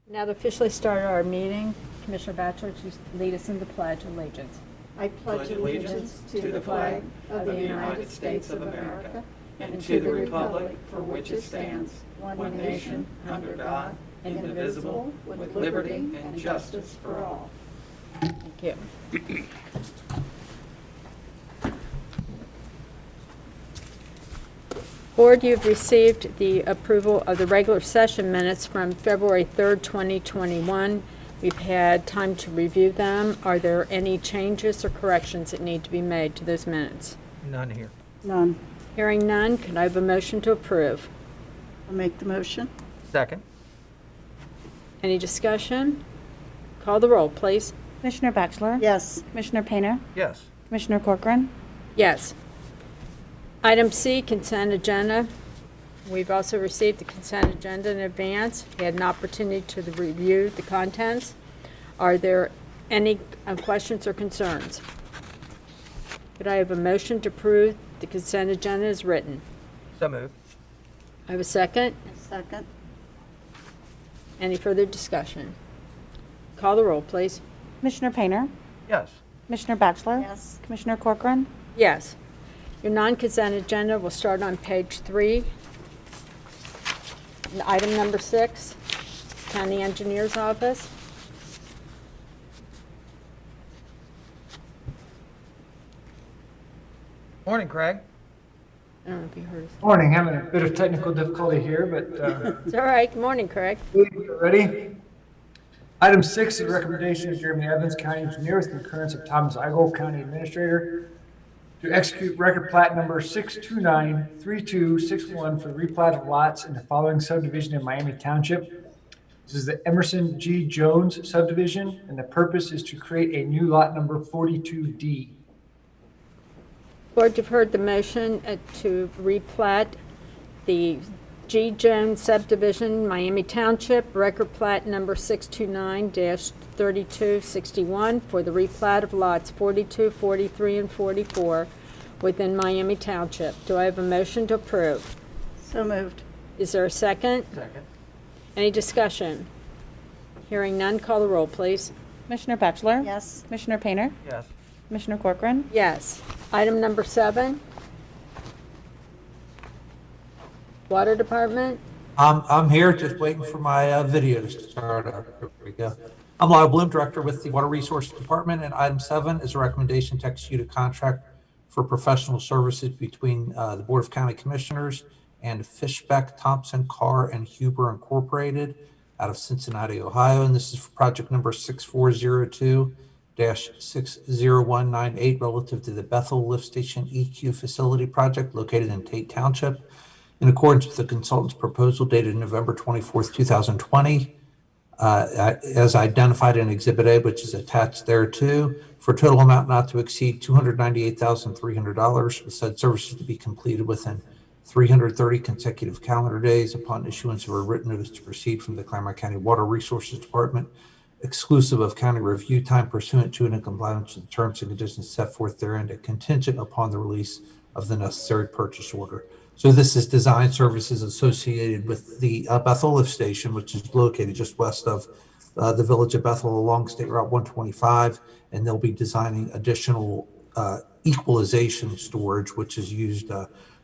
Now to officially start our meeting, Commissioner Batchelor, to lead us in the Pledge of Allegiance. I pledge allegiance to the flag of the United States of America and to the republic for which it stands, one nation, under God, indivisible, with liberty and justice for all. Thank you. Board, you've received the approval of the regular session minutes from February 3rd, 2021. We've had time to review them. Are there any changes or corrections that need to be made to those minutes? None here. None. Hearing none, can I have a motion to approve? I'll make the motion. Second. Any discussion? Call the roll, please. Commissioner Batchelor? Yes. Commissioner Painter? Yes. Commissioner Corcoran? Yes. Item C, consent agenda. We've also received the consent agenda in advance. We had an opportunity to review the contents. Are there any questions or concerns? Could I have a motion to approve the consent agenda as written? So moved. I have a second. Second. Any further discussion? Call the roll, please. Commissioner Painter? Yes. Commissioner Batchelor? Yes. Commissioner Corcoran? Yes. Your non-consent agenda will start on page 3. Item number 6, County Engineer's Office. Morning, Craig. I don't know if you heard us. Morning, having a bit of technical difficulty here, but It's all right. Good morning, Craig. ready? Item 6 is a recommendation of Jeremy Evans, County Engineer, with concurrence of Thomas Eigel, County Administrator, to execute record plat number 6293261 for the replat of lots in the following subdivision in Miami Township. This is the Emerson G. Jones subdivision, and the purpose is to create a new lot number 42D. Board, you've heard the motion to replat the G. Jones subdivision, Miami Township, record plat number 629-3261 for the replat of lots 42, 43, and 44 within Miami Township. Do I have a motion to approve? So moved. Is there a second? Second. Any discussion? Hearing none, call the roll, please. Commissioner Batchelor? Yes. Commissioner Painter? Yes. Commissioner Corcoran? Yes. Item number 7. Water Department. I'm here just waiting for my video to start up. Here we go. I'm Lyle Bloom, Director with the Water Resources Department, and item 7 is a recommendation to execute a contract for professional services between the Board of County Commissioners and Fishbeck, Thompson, Carr, and Huber Incorporated out of Cincinnati, Ohio. And this is for project number 6402-60198 relative to the Bethel Lift Station EQ facility project located in Tate Township, in accordance with the consultant's proposal dated November 24th, 2020, as identified in Exhibit A, which is attached thereto, for a total amount not to exceed $298,300, with said services to be completed within 330 consecutive calendar days upon issuance of a written notice to proceed from the Clermont County Water Resources Department, exclusive of county review time pursuant to and in compliance with the terms and conditions set forth therein, and contingent upon the release of the necessary purchase order. So this is design services associated with the Bethel Lift Station, which is located just west of the village of Bethel along State Route 125, and they'll be designing additional equalization storage, which is used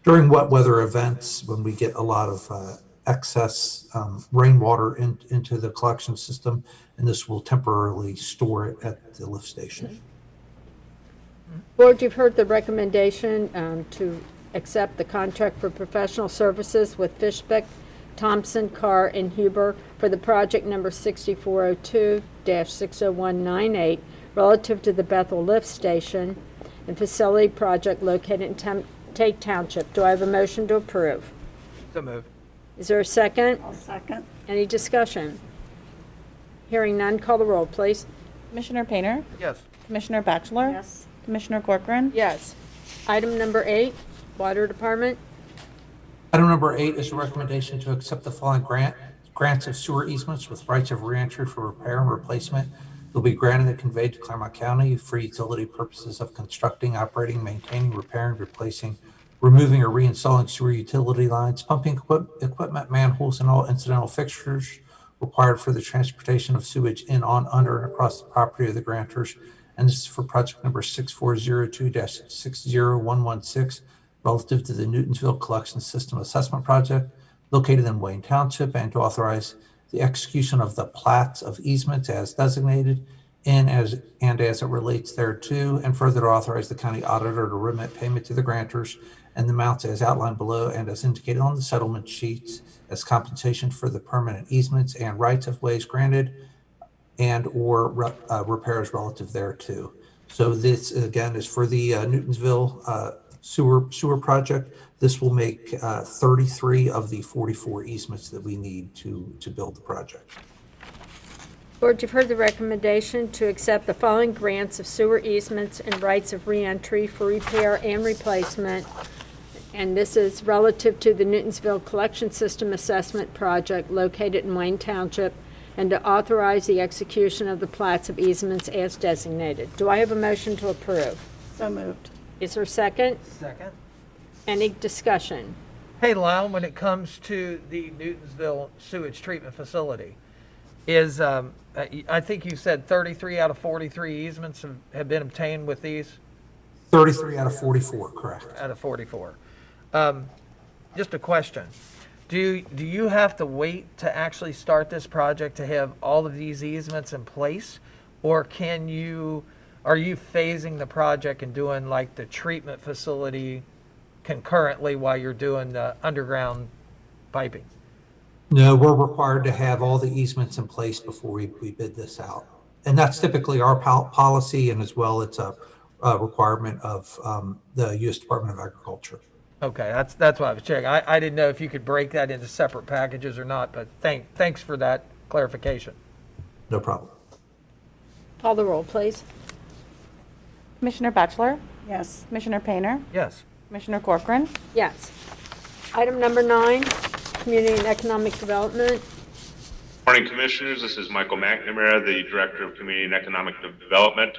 during wet weather events when we get a lot of excess rainwater into the collection system, and this will temporarily store it at the lift station. Board, you've heard the recommendation to accept the contract for professional services with Fishbeck, Thompson, Carr, and Huber for the project number 6402-60198 relative to the Bethel Lift Station and facility project located in Tate Township. Do I have a motion to approve? So moved. Is there a second? I'll second. Any discussion? Hearing none, call the roll, please. Commissioner Painter? Yes. Commissioner Batchelor? Yes. Commissioner Corcoran? Yes. Item number 8, Water Department. Item number 8 is a recommendation to accept the following grants of sewer easements with rights of reentry for repair and replacement. They'll be granted and conveyed to Clermont County for utility purposes of constructing, operating, maintaining, repairing, replacing, removing or reinstalling sewer utility lines, pumping equipment, manholes, and all incidental fixtures required for the transportation of sewage in, on, under, and across the property of the grantors. And this is for project number 6402-60116, relative to the Newtonsville Collection System Assessment Project located in Wayne Township, and to authorize the execution of the plats of easements as designated and as it relates thereto, and further to authorize the county auditor to remit payment to the grantors and the amounts as outlined below and as indicated on the settlement sheets as compensation for the permanent easements and rights of ways granted and or repairs relative thereto. So this again is for the Newtonsville sewer project. This will make 33 of the 44 easements that we need to build the project. Board, you've heard the recommendation to accept the following grants of sewer easements and rights of reentry for repair and replacement. And this is relative to the Newtonsville Collection System Assessment Project located in Wayne Township, and to authorize the execution of the plats of easements as designated. Do I have a motion to approve? So moved. Is there a second? Second. Any discussion? Hey, Lyle, when it comes to the Newtonsville sewage treatment facility, is, I think you said 33 out of 43 easements have been obtained with these? 33 out of 44, correct. Out of 44. Just a question. Do you have to wait to actually start this project to have all of these easements in place? Or are you phasing the project and doing like the treatment facility concurrently while you're doing the underground piping? No, we're required to have all the easements in place before we bid this out. And that's typically our policy, and as well, it's a requirement of the U.S. Department of Agriculture. Okay, that's what I was checking. I didn't know if you could break that into separate packages or not, but thanks for that clarification. No problem. Call the roll, please. Commissioner Batchelor? Yes. Commissioner Painter? Yes. Commissioner Corcoran? Yes. Item number 9, Community and Economic Development. Morning, Commissioners. This is Michael McNamara, the Director of Community and Economic Development.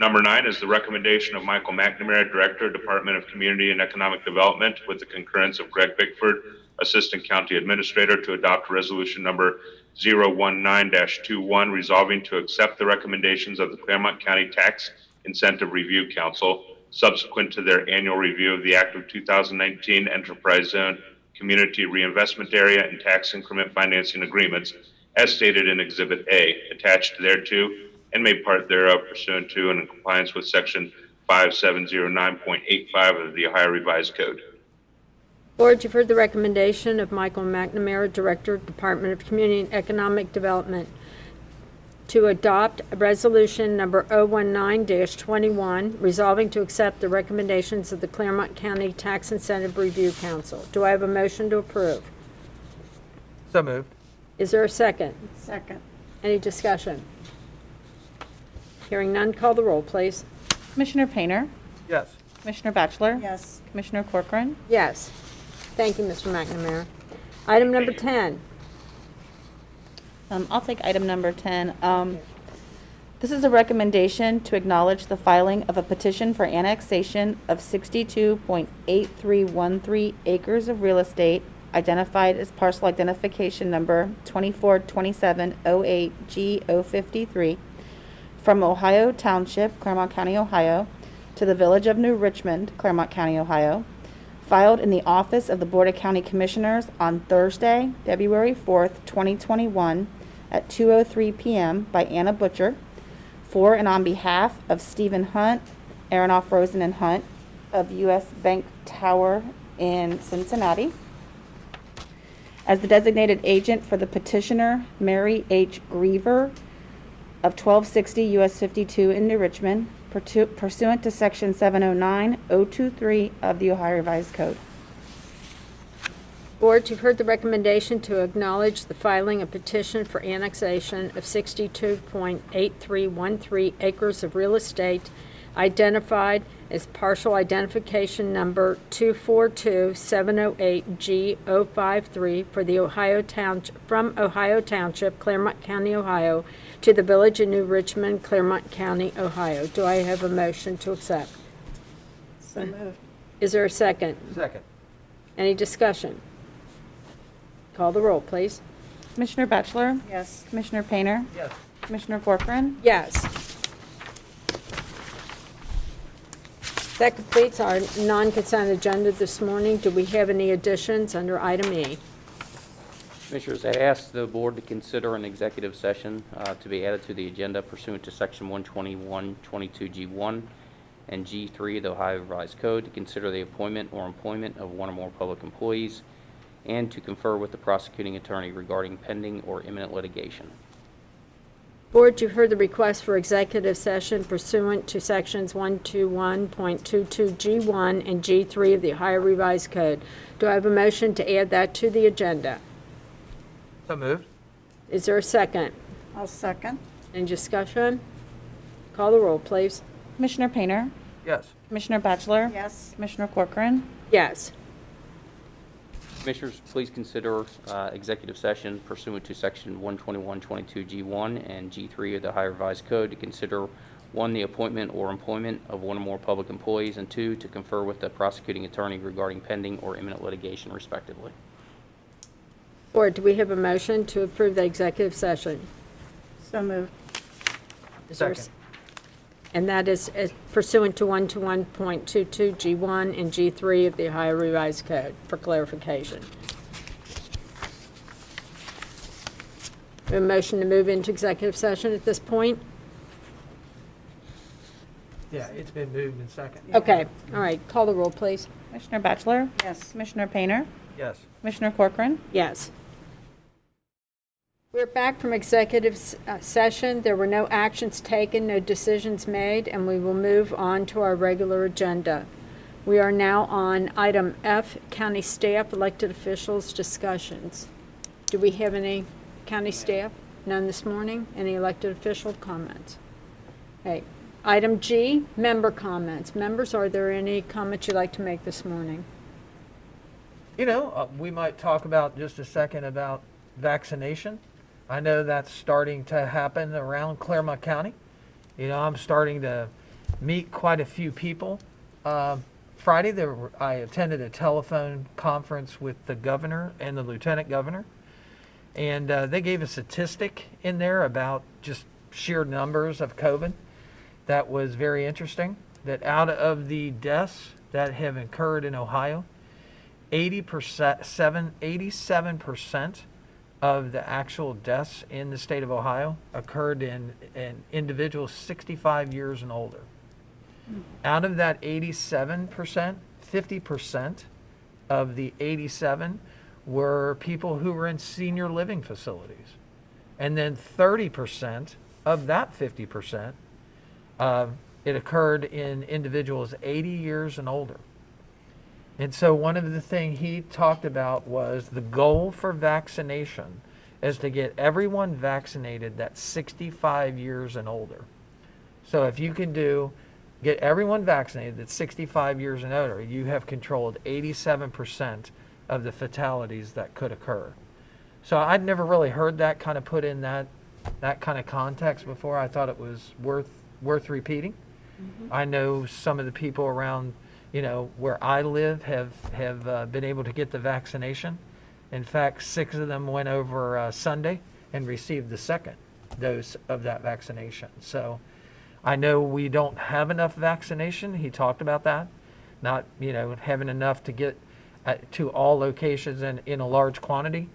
Number 9 is the recommendation of Michael McNamara, Director, Department of Community and Economic Development, with the concurrence of Greg Bickford, Assistant County Administrator, to adopt resolution number 019-21, resolving to accept the recommendations of the Clermont County Tax Incentive Review Council subsequent to their annual review of the active 2019 Enterprise Zone Community Reinvestment Area and Tax Increment Financing Agreements, as stated in Exhibit A, attached thereto, and made part thereof pursuant to and in compliance with Section 5709.85 of the Ohio Revised Code. Board, you've heard the recommendation of Michael McNamara, Director, Department of Community and Economic Development, to adopt resolution number 019-21, resolving to accept the recommendations of the Clermont County Tax Incentive Review Council. Do I have a motion to approve? So moved. Is there a second? Second. Any discussion? Hearing none, call the roll, please. Commissioner Painter? Yes. Commissioner Batchelor? Yes. Commissioner Corcoran? Yes. Thank you, Mr. McNamara. Item number 10. I'll take item number 10. This is a recommendation to acknowledge the filing of a petition for annexation of 62.8313 acres of real estate identified as parcel identification number 242708G053 from Ohio Township, Clermont County, Ohio, to the Village of New Richmond, Clermont County, Ohio, filed in the office of the Board of County Commissioners on Thursday, February 4th, 2021 at 2:03 p.m. by Anna Butcher, for and on behalf of Stephen Hunt, Aronoff, Rosen, and Hunt of U.S. Bank Tower in Cincinnati. As the designated agent for the petitioner, Mary H. Griever of 1260 U.S. 52 in New Richmond, pursuant to Section 709-023 of the Ohio Revised Code. Board, you've heard the recommendation to acknowledge the filing of petition for annexation of 62.8313 acres of real estate identified as partial identification number 242708G053 for the from Ohio Township, Clermont County, Ohio, to the Village of New Richmond, Clermont County, Ohio. Do I have a motion to accept? So moved. Is there a second? Second. Any discussion? Call the roll, please. Commissioner Batchelor? Yes. Commissioner Painter? Yes. Commissioner Corcoran? Yes. That completes our non-consent agenda this morning. Do we have any additions under item E? Commissioners, I ask the board to consider an executive session to be added to the agenda pursuant to Section 121.22G1 and G3 of the Ohio Revised Code to consider the appointment or employment of one or more public employees and to confer with the prosecuting attorney regarding pending or imminent litigation. Board, you've heard the request for executive session pursuant to Sections 121.22G1 and G3 of the Ohio Revised Code. Do I have a motion to add that to the agenda? So moved. Is there a second? I'll second. Any discussion? Call the roll, please. Commissioner Painter? Yes. Commissioner Batchelor? Yes. Commissioner Corcoran? Yes. Commissioners, please consider executive session pursuant to Section 121.22G1 and G3 of the Ohio Revised Code to consider 1, the appointment or employment of one or more public employees, and 2, to confer with the prosecuting attorney regarding pending or imminent litigation, respectively. Board, do we have a motion to approve the executive session? So moved. Is there a Second. And that is pursuant to 121.22G1 and G3 of the Ohio Revised Code, for clarification. We have a motion to move into executive session at this point? Yeah, it's been moved and second. Okay, all right, call the roll, please. Commissioner Batchelor? Yes. Commissioner Painter? Yes. Commissioner Corcoran? Yes. We're back from executive session. There were no actions taken, no decisions made, and we will move on to our regular agenda. We are now on item F, county staff, elected officials, discussions. Do we have any county staff? None this morning? Any elected official comments? Okay. Item G, member comments. Members, are there any comments you'd like to make this morning? You know, we might talk about just a second about vaccination. I know that's starting to happen around Clermont County. You know, I'm starting to meet quite a few people. Friday, I attended a telephone conference with the governor and the lieutenant governor, and they gave a statistic in there about just sheer numbers of COVID that was very interesting, that out of the deaths that have occurred in Ohio, 87% of the actual deaths in the state of Ohio occurred in individuals 65 years and older. Out of that 87%, 50% of the 87 were people who were in senior living facilities. And then 30% of that 50%, it occurred in individuals 80 years and older. And so one of the things he talked about was the goal for vaccination is to get everyone vaccinated that's 65 years and older. So if you can get everyone vaccinated that's 65 years and older, you have controlled 87% of the fatalities that could occur. So I'd never really heard that kind of put in that kind of context before. I thought it was worth repeating. Mm-hmm. I know some of the people around, you know, where I live have been able to get the vaccination. In fact, 6 of them went over Sunday and received the second dose of that vaccination. So I know we don't have enough vaccination. He talked about that, not, you know, having enough to get to all locations in a large quantity.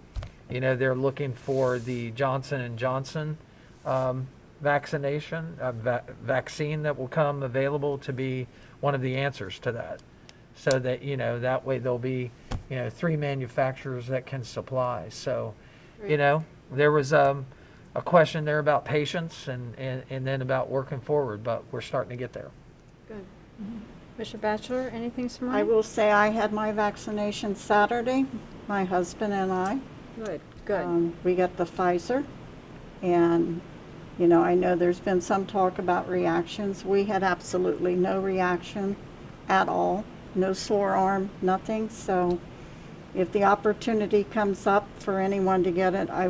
You know, they're looking for the Johnson & Johnson vaccine that will come available to be one of the answers to that, so that, you know, that way there'll be, you know, 3 manufacturers that can supply. So, you know, there was a question there about patience and then about working forward, but we're starting to get there. Good. Mr. Batchelor, anything this morning? I will say I had my vaccination Saturday, my husband and I. Good, good. We got the Pfizer, and, you know, I know there's been some talk about reactions. We had absolutely no reaction at all, no sore arm, nothing. So if the opportunity comes up for anyone to get it, I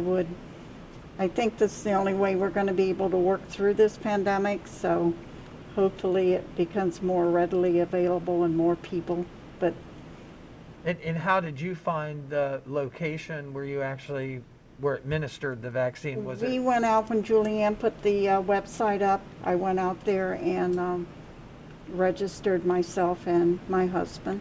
think this is the only way we're going to be able to work through this pandemic. So hopefully it becomes more readily available and more people. But And how did you find the location where you actually were administered the vaccine? Was We it? went out when Julianne put the website up. I went out there and registered myself and my husband.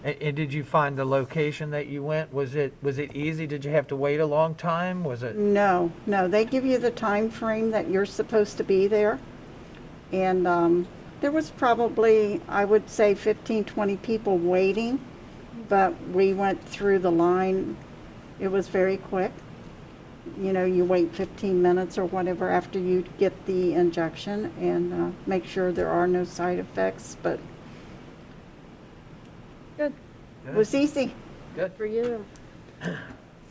And did you find the location that you went? Was it easy? Did you have to wait a long time? Was it? No, they give you the time frame that you're supposed to be there. And there was probably, I would say, 15, 20 people waiting, but we went through the line. It was very quick. You know, you wait 15 minutes or whatever after you get the injection and make sure there are no side effects, but Good. it was easy. Good. For you.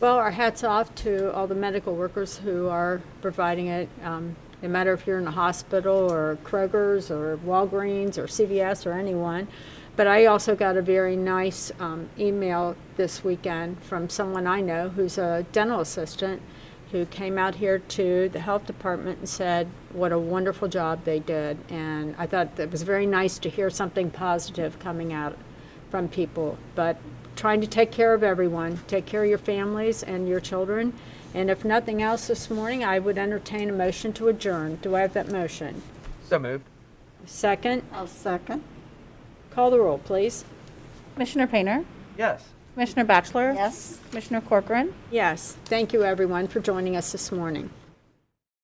Well, our hats off to all the medical workers who are providing it. No matter if you're in a hospital or Kroger's or Walgreens or CVS or anyone. But I also got a very nice email this weekend from someone I know who's a dental assistant who came out here to the health department and said what a wonderful job they did. And I thought it was very nice to hear something positive coming out from people. But trying to take care of everyone, take care of your families and your children. And if nothing else this morning, I would entertain a motion to adjourn. Do I have that motion? So moved. Second? I'll second. Call the roll, please. Commissioner Painter? Yes. Commissioner Batchelor? Yes. Commissioner Corcoran? Yes. Thank you, everyone, for joining us this morning.